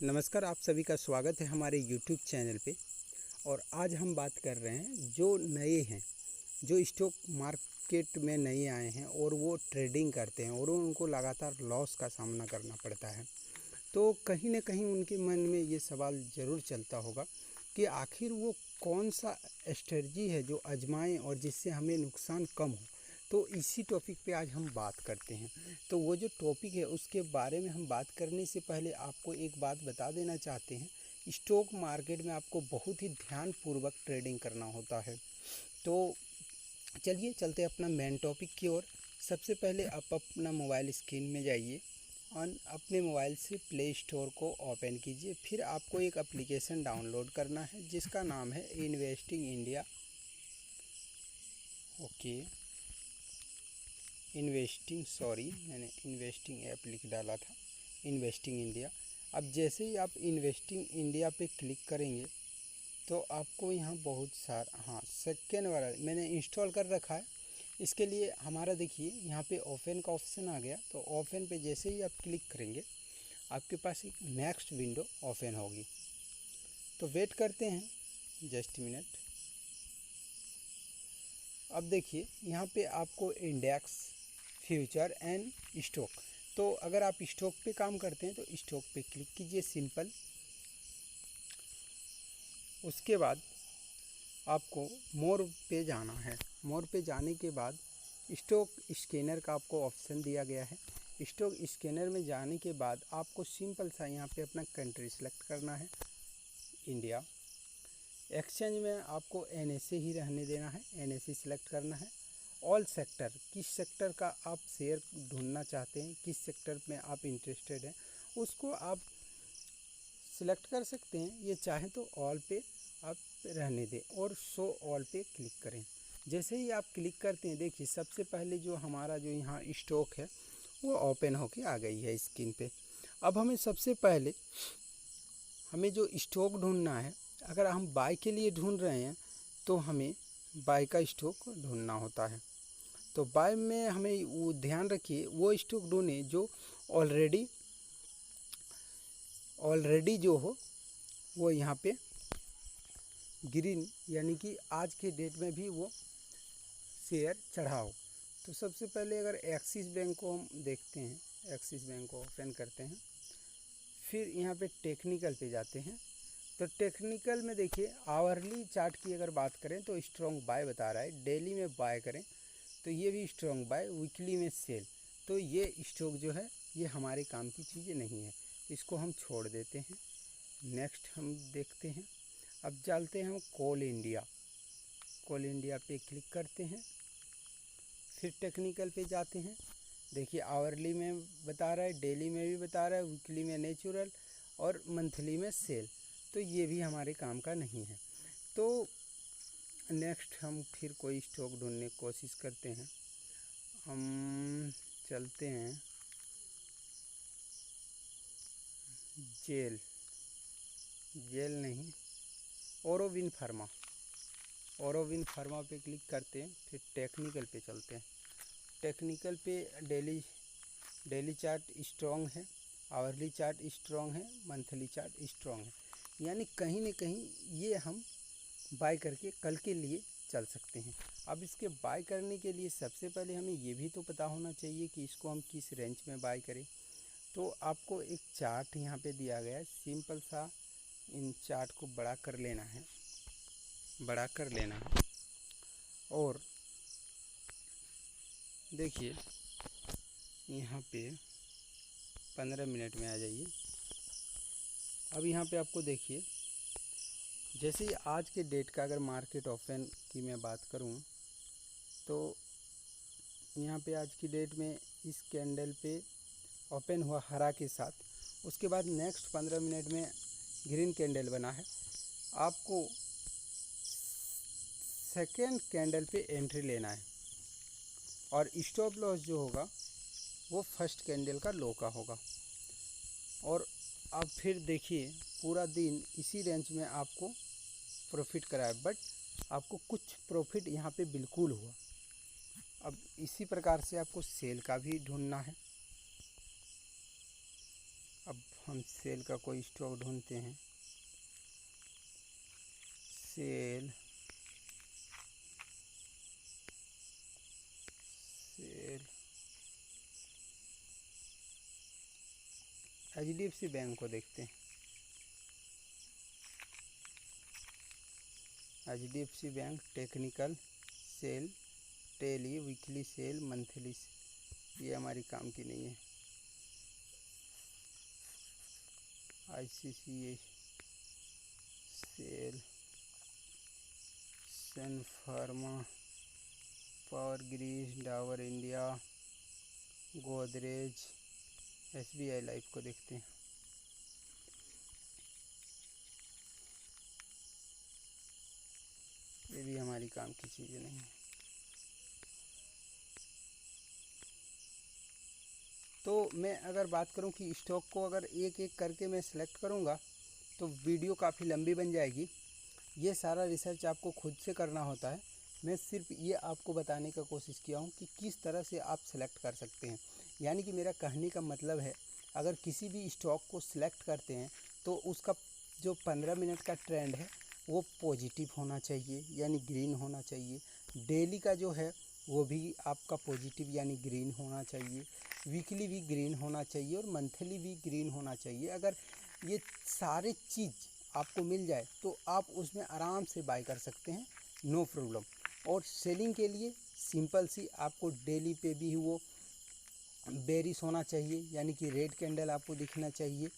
नमस्कार, आप सभी का स्वागत है हमारे YouTube चैनल पे। और आज हम बात कर रहे हैं जो नए हैं, जो स्टॉक मार्केट में नए आए हैं और वो ट्रेडिंग करते हैं और उनको लगातार लॉस का सामना करना पड़ता है। तो कहीं ना कहीं उनके मन में ये सवाल ज़रूर चलता होगा कि आखिर वो कौन सा स्ट्रेटजी है जो आजमाएं और जिससे हमें नुकसान कम हो। तो इसी टॉपिक पे आज हम बात करते हैं। तो वो जो टॉपिक है उसके बारे में हम बात करने से पहले आपको एक बात बता देना चाहते हैं। स्टॉक मार्केट में आपको बहुत ही ध्यानपूर्वक ट्रेडिंग करना होता है। तो चलिए चलते अपना मेन टॉपिक की ओर। सबसे पहले आप अपना मोबाइल स्क्रीन में जाइए और अपने मोबाइल से प्ले स्टोर को ओपन कीजिए। फिर आपको एक एप्लीकेशन डाउनलोड करना है जिसका नाम है इन्वेस्टिंग इंडिया। ओके, मैंने इन्वेस्टिंग ऐप लिख डाला था, इन्वेस्टिंग इंडिया। अब जैसे ही आप इन्वेस्टिंग इंडिया पे क्लिक करेंगे तो आपको यहाँ बहुत सारा सेकेंड वाला मैंने इंस्टॉल कर रखा है। इसके लिए हमारा देखिए यहाँ पे ओपन का ऑप्शन आ गया। तो ओपन पे जैसे ही आप क्लिक करेंगे आपके पास एक नेक्स्ट विंडो ओपन होगी। तो वेट करते हैं जस्ट मिनट। अब देखिए यहाँ पे आपको इंडेक्स, फ्यूचर एंड स्टॉक। तो अगर आप स्टॉक पे काम करते हैं तो स्टॉक पे क्लिक कीजिए सिंपल। उसके बाद आपको मोर पे जाना है। मोर पे जाने के बाद स्टॉक स्कैनर का आपको ऑप्शन दिया गया है। स्टॉक स्कैनर में जाने के बाद आपको सिंपल सा यहाँ पे अपना कंट्री सेलेक्ट करना है, इंडिया। एक्सचेंज में आपको NSE ही रहने देना है, NSE सेलेक्ट करना है। ऑल सेक्टर, किस सेक्टर का आप शेयर ढूंढना चाहते हैं, किस सेक्टर में आप इंटरेस्टेड हैं उसको आप सिलेक्ट कर सकते हैं। ये चाहें तो ऑल पे आप रहने दें और शो ऑल पे क्लिक करें। जैसे ही आप क्लिक करते हैं देखिए सबसे पहले जो हमारा जो यहाँ स्टॉक है वो ओपन होके आ गई है स्क्रीन पे। अब हमें सबसे पहले हमें जो स्टॉक ढूंढना है, अगर हम बाय के लिए ढूंढ रहे हैं तो हमें बाय का स्टॉक ढूंढना होता है। तो बाय में हमें वो ध्यान रखिए वो स्टॉक ढूंढें जो ऑलरेडी जो हो वो यहाँ पे ग्रीन, यानी कि आज के डेट में भी वो शेयर चढ़ा हो। तो सबसे पहले अगर एक्सिस बैंक को हम देखते हैं, एक्सिस बैंक को ओपन करते हैं, फिर यहाँ पे टेक्निकल पे जाते हैं। तो टेक्निकल में देखिए आवरली चार्ट की अगर बात करें तो स्ट्रॉन्ग बाय बता रहा है। डेली में बाय करें तो ये भी स्ट्रॉन्ग बाय, वीकली में सेल। तो ये स्टॉक जो है ये हमारे काम की चीज़ें नहीं है, इसको हम छोड़ देते हैं। नेक्स्ट हम देखते हैं। अब चलते हैं हम कोल इंडिया। कोल इंडिया पे क्लिक करते हैं, फिर टेक्निकल पे जाते हैं। देखिए आवरली में बता रहा है, डेली में भी बता रहा है, वीकली में नेचुरल और मंथली में सेल। तो ये भी हमारे काम का नहीं है। तो नेक्स्ट हम फिर कोई स्टॉक ढूंढने की कोशिश करते हैं। हम चलते हैं जेल नहीं, ओरोविन फार्मा पे क्लिक करते हैं, फिर टेक्निकल पे चलते हैं। टेक्निकल पे डेली चार्ट स्ट्रॉन्ग है, आवरली चार्ट स्ट्रॉन्ग है, मंथली चार्ट स्ट्रॉन्ग है। यानी कहीं ना कहीं ये हम बाय करके कल के लिए चल सकते हैं। अब इसके बाय करने के लिए सबसे पहले हमें ये भी तो पता होना चाहिए कि इसको हम किस रेंज में बाय करें। तो आपको एक चार्ट यहाँ पे दिया गया है, सिंपल सा इन चार्ट को बड़ा कर लेना है और देखिए यहाँ पे 15 मिनट में आ जाइए। अब यहाँ पे आपको देखिए जैसे ही आज के डेट का अगर मार्केट ओपन की मैं बात करूँ तो यहाँ पे आज की डेट में इस कैंडल पे ओपन हुआ हरा के साथ, उसके बाद नेक्स्ट 15 मिनट में ग्रीन कैंडल बना है। आपको सेकेंड कैंडल पे एंट्री लेना है और स्टॉप लॉस जो होगा वो फर्स्ट कैंडल का लो का होगा। और अब फिर देखिए पूरा दिन इसी रेंज में आपको प्रॉफिट कराए, बट आपको कुछ प्रॉफिट यहाँ पे बिल्कुल हुआ। अब इसी प्रकार से आपको सेल का भी ढूंढना है। अब हम सेल का कोई स्टॉक ढूंढते हैं। सेल HDFC बैंक को देखते हैं। HDFC bank technical sell, daily, weekly sell, monthly sell, ये हमारी काम की नहीं है। ICCA sell, Sun Pharma, Power Grid, Dabur India, Godrej, SBI life को देखते हैं। ये भी हमारी काम की चीज़ें नहीं है। तो मैं अगर बात करूं कि स्टॉक को अगर एक एक करके मैं सिलेक्ट करूंगा तो वीडियो काफ़ी लंबी बन जाएगी। ये सारा रिसर्च आपको खुद से करना होता है। मैं सिर्फ ये आपको बताने का कोशिश किया हूँ कि किस तरह से आप सिलेक्ट कर सकते हैं। यानी कि मेरा कहने का मतलब है, अगर किसी भी स्टॉक को सिलेक्ट करते हैं तो उसका जो 15 मिनट का ट्रेंड है वो पॉजिटिव होना चाहिए, यानी ग्रीन होना चाहिए। डेली का जो है वो भी आपका पॉजिटिव यानी ग्रीन होना चाहिए, वीकली भी ग्रीन होना चाहिए और मंथली भी ग्रीन होना चाहिए। अगर ये सारे चीज़ आपको मिल जाए तो आप उसमें आराम से बाय कर सकते हैं, नो प्रॉब्लम। और सेलिंग के लिए सिंपल सी आपको डेली पे भी वो बेरिश होना चाहिए, यानी कि रेड कैंडल आपको दिखना चाहिए।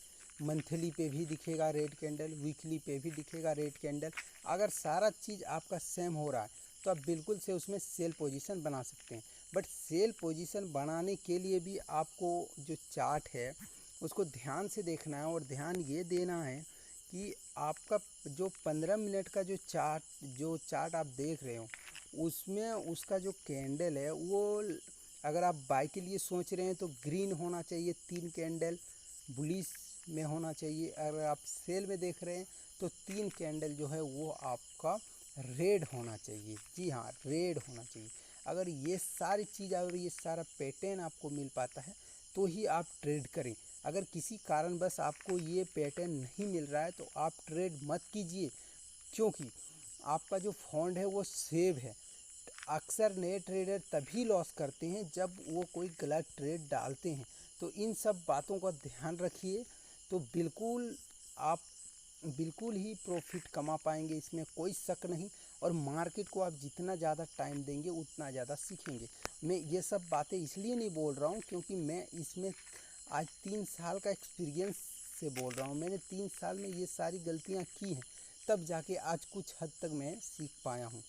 मंथली पे भी दिखेगा रेड कैंडल, वीकली पे भी दिखेगा रेड कैंडल। अगर सारा चीज़ आपका सेम हो रहा है तो आप बिल्कुल से उसमें सेल पोजीशन बना सकते हैं। बट सेल पोजीशन बनाने के लिए भी आपको जो चार्ट है उसको ध्यान से देखना है, और ध्यान ये देना है कि आपका जो 15 मिनट का जो चार्ट आप देख रहे हो उसमें उसका जो कैंडल है वो, अगर आप बाय के लिए सोच रहे हैं तो ग्रीन होना चाहिए, 3 कैंडल बुलिश में होना चाहिए। अगर आप सेल में देख रहे हैं तो 3 कैंडल जो है वो आपका रेड होना चाहिए। जी हाँ, रेड होना चाहिए। अगर ये सारी चीज़ और ये सारा पैटर्न आपको मिल पाता है तो ही आप ट्रेड करें। अगर किसी कारणवश आपको ये पैटर्न नहीं मिल रहा है तो आप ट्रेड मत कीजिए, क्योंकि आपका जो फंड है वो सेव है। अक्सर नए ट्रेडर तभी लॉस करते हैं जब वो कोई गलत ट्रेड डालते हैं। तो इन सब बातों का ध्यान रखिए, तो आप बिल्कुल ही प्रॉफिट कमा पाएंगे, इसमें कोई शक नहीं। और मार्केट को आप जितना ज़्यादा टाइम देंगे उतना ज़्यादा सीखेंगे। मैं ये सब बातें इसलिए नहीं बोल रहा हूँ क्योंकि मैं इसमें आज 3 साल का एक्सपीरियंस से बोल रहा हूँ। मैंने 3 साल में ये सारी गलतियाँ की हैं, तब जाके आज कुछ हद तक मैं सीख पाया हूँ।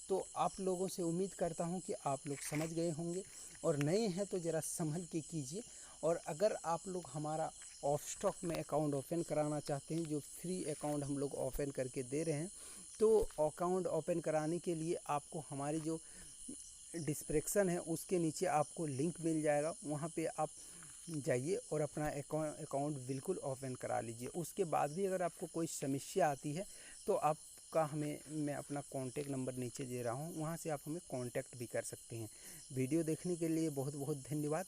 तो आप लोगों से उम्मीद करता हूँ कि आप लोग समझ गए होंगे, और नए हैं तो ज़रा संभल के कीजिए। और अगर आप लोग हमारा ऑफ स्टॉक में अकाउंट ओपन कराना चाहते हैं, जो फ्री अकाउंट हम लोग ओपन करके दे रहे हैं, तो अकाउंट ओपन कराने के लिए आपको हमारी जो डिस्क्रिप्शन है उसके नीचे आपको लिंक मिल जाएगा, वहाँ पे आप जाइए और अपना अकाउंट बिल्कुल ओपन करा लीजिए। उसके बाद भी अगर आपको कोई समस्या आती है तो आपका मैं अपना कॉन्टैक्ट नंबर नीचे दे रहा हूँ, वहाँ से आप हमें कॉन्टैक्ट भी कर सकते हैं। वीडियो देखने के लिए बहुत बहुत धन्यवाद।